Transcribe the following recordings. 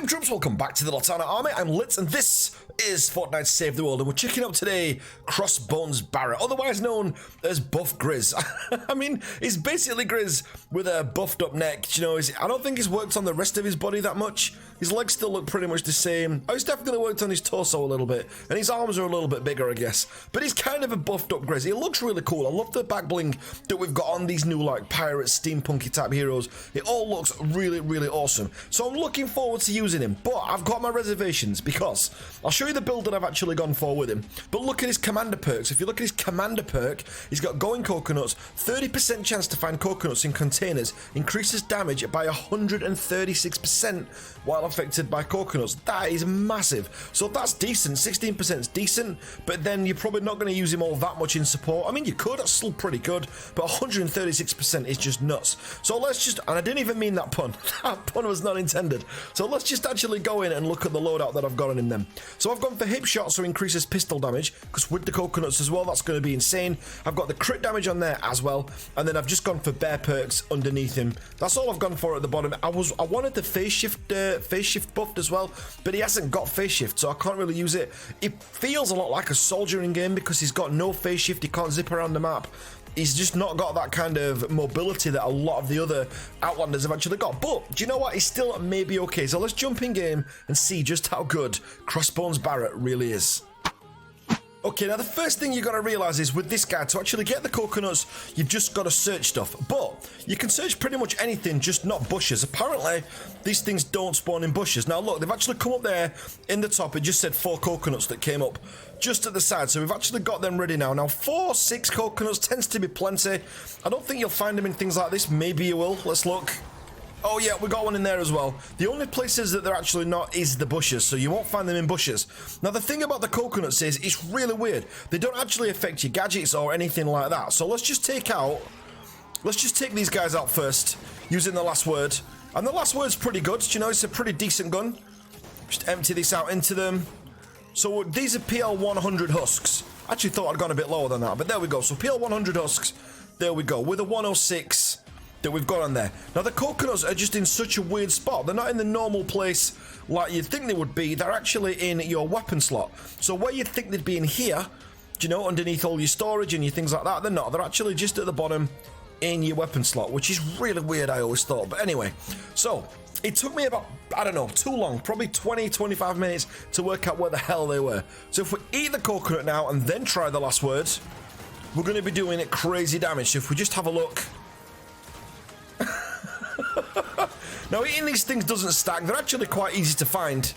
Welcome troops, welcome back to the Litanah Army. I'm Lit and this is Fortnite Save the World, and we're checking out today Crossbones Barret, otherwise known as Buff Grizz. I mean, he's basically Grizz with a buffed up neck, you know. I don't think he's worked on the rest of his body that much. His legs still look pretty much the same. Oh, he's definitely worked on his torso a little bit, and his arms are a little bit bigger, I guess. But he's kind of a buffed up Grizz. He looks really cool. I love the back bling that we've got on these new like pirate steampunky type heroes. It all looks really, really awesome. So I'm looking forward to using him, but I've got my reservations because I'll show you the build that I've actually gone for with him. But look at his commander perks. If you look at his commander perk, he's got going coconuts, 30% chance to find coconuts in containers, increases damage by 136% while affected by coconuts. That is massive. So that's decent. 16% is decent, but then you're probably not going to use him all that much in support. I mean, you could, that's still pretty good, but 136% is just nuts. So let's just, and I didn't even mean that pun. That pun was not intended. So let's just actually go in and look at the loadout that I've got on him then. So I've gone for hip shot, so increases pistol damage, because with the coconuts as well, that's going to be insane. I've got the crit damage on there as well, and then I've just gone for bear perks underneath him. That's all I've gone for at the bottom. I wanted the phase shift buffed as well, but he hasn't got phase shift, so I can't really use it. It feels a lot like a soldier in game because he's got no phase shift. He can't zip around the map. He's just not got that kind of mobility that a lot of the other Outlanders have actually got. But do you know what? He's still maybe okay. So let's jump in game and see just how good Crossbones Barret really is. Okay, now the first thing you've got to realise is with this guy, to actually get the coconuts, you've just got to search stuff. But you can search pretty much anything, just not bushes. Apparently, these things don't spawn in bushes. Now look, they've actually come up there in the top. It just said 4 coconuts that came up just at the side. So we've actually got them ready now. Now 4, 6 coconuts tends to be plenty. I don't think you'll find them in things like this. Maybe you will. Let's look. Oh yeah, we got one in there as well. The only places that they're actually not is the bushes, so you won't find them in bushes. Now the thing about the coconuts is, it's really weird. They don't actually affect your gadgets or anything like that. So let's just take these guys out first, using the last word. And the last word's pretty good, you know, it's a pretty decent gun. Just empty this out into them. So these are PL 100 husks. I actually thought I'd gone a bit lower than that, but there we go. So PL 100 husks, there we go, with a 106. That we've got on there. Now the coconuts are just in such a weird spot. They're not in the normal place like you'd think they would be. They're actually in your weapon slot. So where you'd think they'd be in here, you know, underneath all your storage and your things like that, they're not. They're actually just at the bottom in your weapon slot, which is really weird, I always thought. But anyway, so it took me about, I don't know, too long, probably 20-25 minutes to work out where the hell they were. So if we eat the coconut now and then try the last word, we're going to be doing crazy damage. So if we just have a look. Now eating these things doesn't stack. They're actually quite easy to find,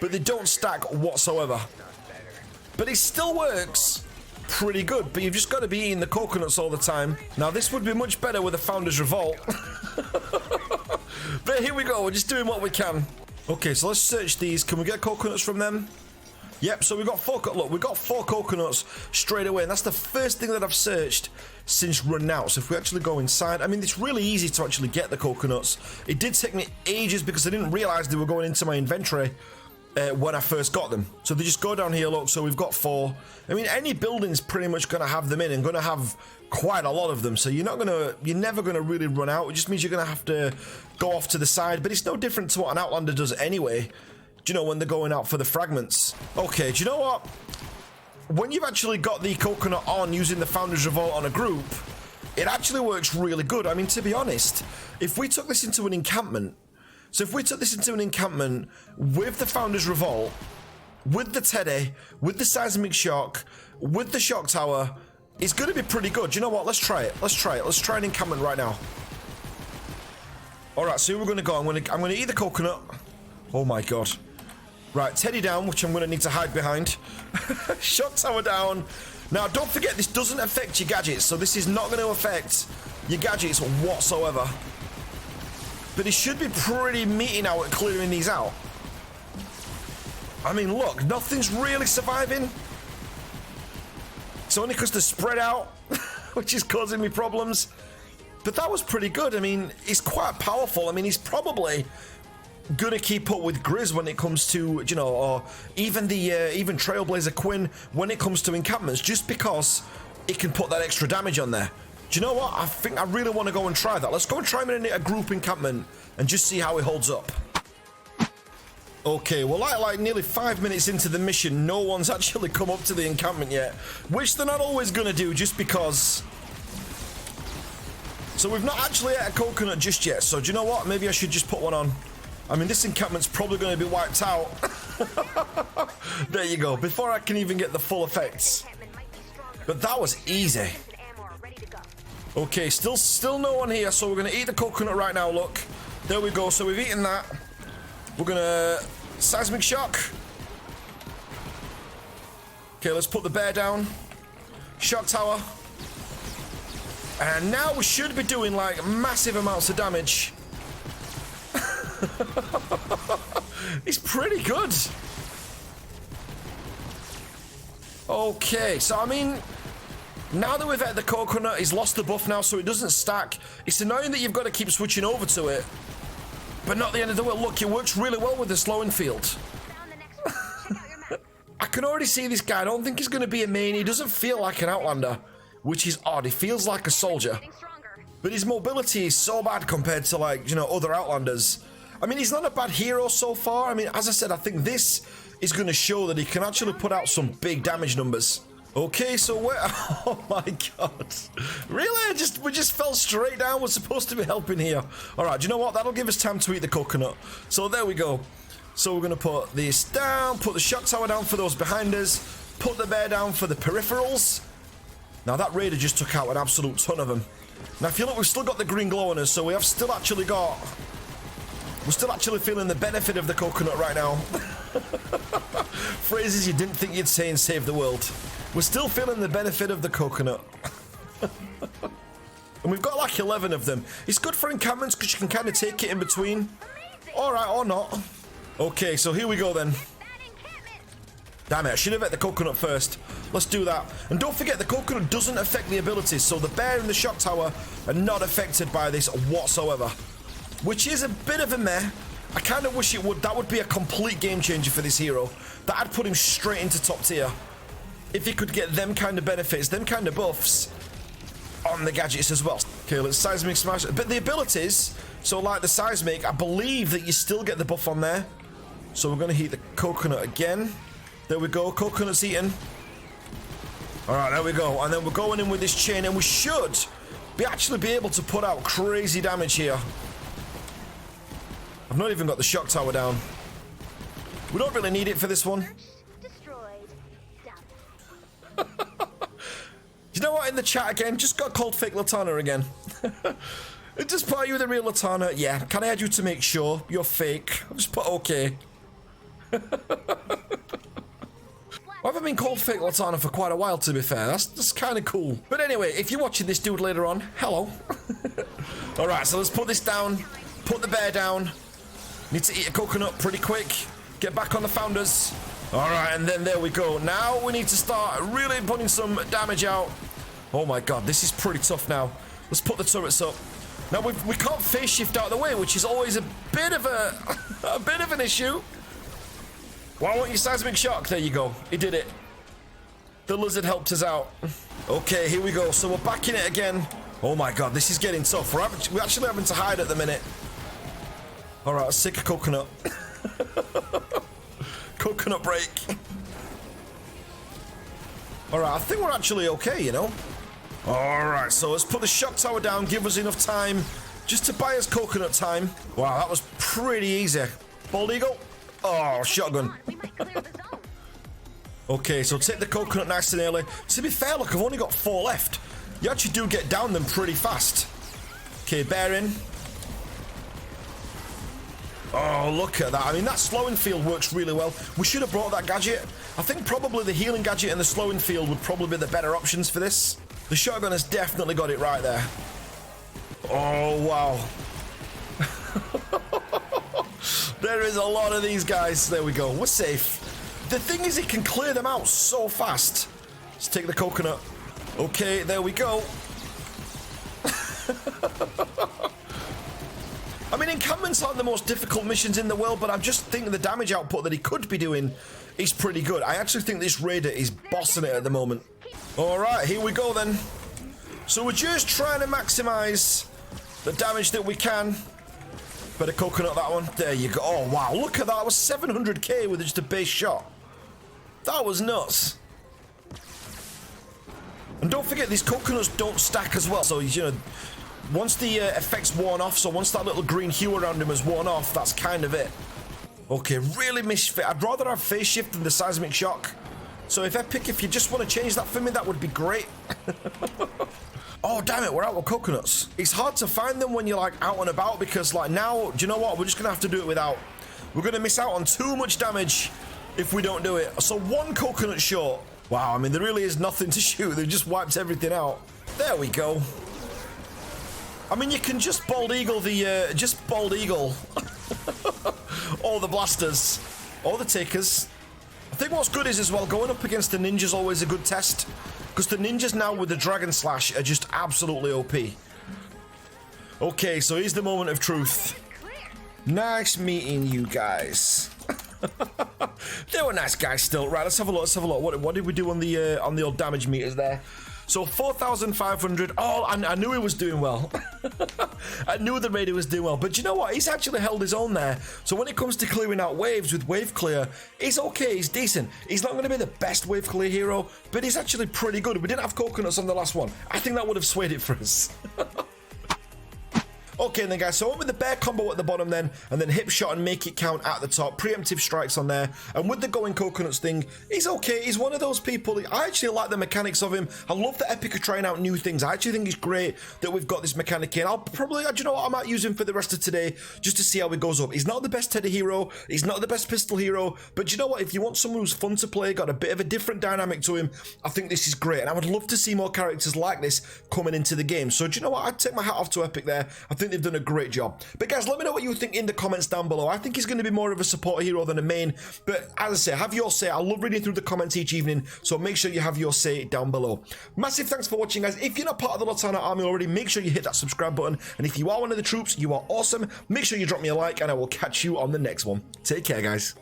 but they don't stack whatsoever. But it still works pretty good, but you've just got to be eating the coconuts all the time. Now this would be much better with a Founders Revolt. But here we go, we're just doing what we can. Okay, so let's search these. Can we get coconuts from them? Yep, so we got 4, look, we got 4 coconuts straight away, and that's the first thing that I've searched since run out. So if we actually go inside, I mean, it's really easy to actually get the coconuts. It did take me ages because I didn't realize they were going into my inventory when I first got them. So they just go down here, look, so we've got 4. I mean, any building's pretty much going to have them in and going to have quite a lot of them. So you're never going to really run out. It just means you're going to have to go off to the side, but it's no different to what an Outlander does anyway. Do you know, when they're going out for the fragments? Okay, do you know what? When you've actually got the coconut on using the Founders Revolt on a group, it actually works really good. I mean, to be honest, if we took this into an encampment, with the Founders Revolt, with the Teddy, with the Seismic Shock, with the Shock Tower, it's going to be pretty good. Do you know what? Let's try it. Let's try an encampment right now. All right, so here we're going to go. I'm going to eat the coconut. Oh my God. Right, Teddy down, which I'm going to need to hide behind. Shock Tower down. Now, don't forget, this doesn't affect your gadgets, so this is not going to affect your gadgets whatsoever. But it should be pretty meaty now at clearing these out. I mean, look, nothing's really surviving. It's only because they're spread out, which is causing me problems. But that was pretty good. I mean, he's quite powerful. I mean, he's probably gonna keep up with Grizz when it comes to, you know, or even even Trailblazer Quinn when it comes to encampments, just because it can put that extra damage on there. Do you know what? I think I really want to go and try that. Let's go and try him in a group encampment and just see how he holds up. Okay, well, like nearly 5 minutes into the mission, no one's actually come up to the encampment yet, which they're not always going to do just because. So we've not actually ate a coconut just yet, so do you know what? Maybe I should just put one on. I mean, this encampment's probably going to be wiped out. There you go, before I can even get the full effects. But that was easy. Okay, still no one here, so we're going to eat the coconut right now, look. There we go, so we've eaten that. We're gonna seismic shock. Okay, let's put the bear down. Shock tower. And now we should be doing like massive amounts of damage. It's pretty good. Okay, so I mean, now that we've had the coconut, he's lost the buff now, so it doesn't stack. It's annoying that you've got to keep switching over to it. But not the end of the world. Look, it works really well with the slowing field. I can already see this guy. I don't think he's going to be a main. He doesn't feel like an Outlander, which is odd. He feels like a soldier. But his mobility is so bad compared to, like, you know, other Outlanders. I mean, he's not a bad hero so far. I mean, as I said, I think this is going to show that he can actually put out some big damage numbers. Okay, so where? Oh my god. Really? We just fell straight down. We're supposed to be helping here. Alright, do you know what? That'll give us time to eat the coconut. So there we go. So we're going to put this down, put the shock tower down for those behind us, put the bear down for the peripherals. Now that raider just took out an absolute ton of them. Now if you look, we've still got the green glow on us, so we have still actually got... We're still actually feeling the benefit of the coconut right now. Phrases you didn't think you'd say in Save the World. We're still feeling the benefit of the coconut. And we've got like 11 of them. It's good for encampments because you can kind of take it in between. Alright, or not. Okay, so here we go then. Damn it, I should have ate the coconut first. Let's do that. And don't forget, the coconut doesn't affect the abilities, so the bear and the shock tower are not affected by this whatsoever. Which is a bit of a meh. I kind of wish it would. That would be a complete game changer for this hero. That'd put him straight into top tier. If he could get them kind of benefits, them kind of buffs on the gadgets as well. Okay, let's seismic smash. But the abilities, so like the seismic, I believe that you still get the buff on there. So we're going to heat the coconut again. There we go, coconut's eaten. Alright, there we go. And then we're going in with this chain, and we should actually be able to put out crazy damage here. I've not even got the shock tower down. We don't really need it for this one. You know what, in the chat again, just got called fake Litanah again. Just put you the real Litanah. Yeah, can I add you to make sure you're fake? I'll just put okay. I haven't been called fake Litanah for quite a while, to be fair. That's kind of cool. But anyway, if you're watching this dude later on, hello. Alright, so let's put this down. Put the bear down. Need to eat a coconut pretty quick. Get back on the founders. Alright, and then there we go. Now we need to start really putting some damage out. Oh my god, this is pretty tough now. Let's put the turrets up. Now we can't phase shift out of the way, which is always a bit of a bit of an issue. Why won't you seismic shock? There you go. He did it. The lizard helped us out. Okay, here we go. So we're back in it again. Oh my god, this is getting tough. We're actually having to hide at the minute. Alright, let's take a coconut. Coconut break. Alright, I think we're actually okay, you know. Alright, so let's put the shock tower down, give us enough time just to buy us coconut time. Wow, that was pretty easy. Bald eagle. Oh, shotgun. Okay, so take the coconut nice and early. To be fair, look, I've only got 4 left. You actually do get down them pretty fast. Okay, bear in. Oh, look at that. I mean, that slowing field works really well. We should have brought that gadget. I think probably the healing gadget and the slowing field would probably be the better options for this. The shotgun has definitely got it right there. Oh, wow. There is a lot of these guys. There we go. We're safe. The thing is, it can clear them out so fast. Let's take the coconut. Okay, there we go. I mean, encampments aren't the most difficult missions in the world, but I just think the damage output that he could be doing is pretty good. I actually think this raider is bossing it at the moment. Alright, here we go then. So we're just trying to maximize the damage that we can. Better coconut that one. There you go. Oh, wow. Look at that. That was 700k with just a base shot. That was nuts. And don't forget, these coconuts don't stack as well. So, you know, once the effect's worn off, so once that little green hue around him has worn off, that's kind of it. Okay, really misfit. I'd rather have phase shift than the seismic shock. So if you just want to change that for me, that would be great. Oh, damn it, we're out of coconuts. It's hard to find them when you're, like, out and about because, like, now, do you know what? We're just going to have to do it without. We're going to miss out on too much damage if we don't do it. So 1 coconut short. Wow, I mean, there really is nothing to shoot. They've just wiped everything out. There we go. I mean, you can just bald eagle the, all the blasters, all the takers. I think what's good is as well, going up against the ninja's always a good test. Because the ninjas now with the Dragon Slash are just absolutely OP. Okay, so here's the moment of truth. Nice meeting you guys. They were nice guys still. Right, let's have a look. What did we do on the old damage meters there? So 4,500. Oh, I knew he was doing well. I knew the raider was doing well. But you know what? He's actually held his own there. So when it comes to clearing out waves with wave clear, he's okay. He's decent. He's not going to be the best wave clear hero, but he's actually pretty good. We didn't have coconuts on the last one. I think that would have swayed it for us. Okay, then guys, so I went with the bear combo at the bottom then, and then hip shot and make it count at the top. Preemptive strikes on there, and with the going coconuts thing, he's okay. He's one of those people. I actually like the mechanics of him. I love that Epic are trying out new things. I actually think it's great that we've got this mechanic in. I'll probably, do you know what, I might use him for the rest of today just to see how it goes up. He's not the best Teddy hero. He's not the best pistol hero, but do you know what? If you want someone who's fun to play, got a bit of a different dynamic to him, I think this is great, and I would love to see more characters like this coming into the game. So do you know what? I'd take my hat off to Epic there. I think they've done a great job. But guys, let me know what you think in the comments down below. I think he's going to be more of a support hero than a main, but as I say, have your say. I love reading through the comments each evening, so make sure you have your say down below. Massive thanks for watching, guys. If you're not part of the Litanah Army already, make sure you hit that subscribe button, and if you are one of the troops, you are awesome. Make sure you drop me a like, and I will catch you on the next one. Take care, guys.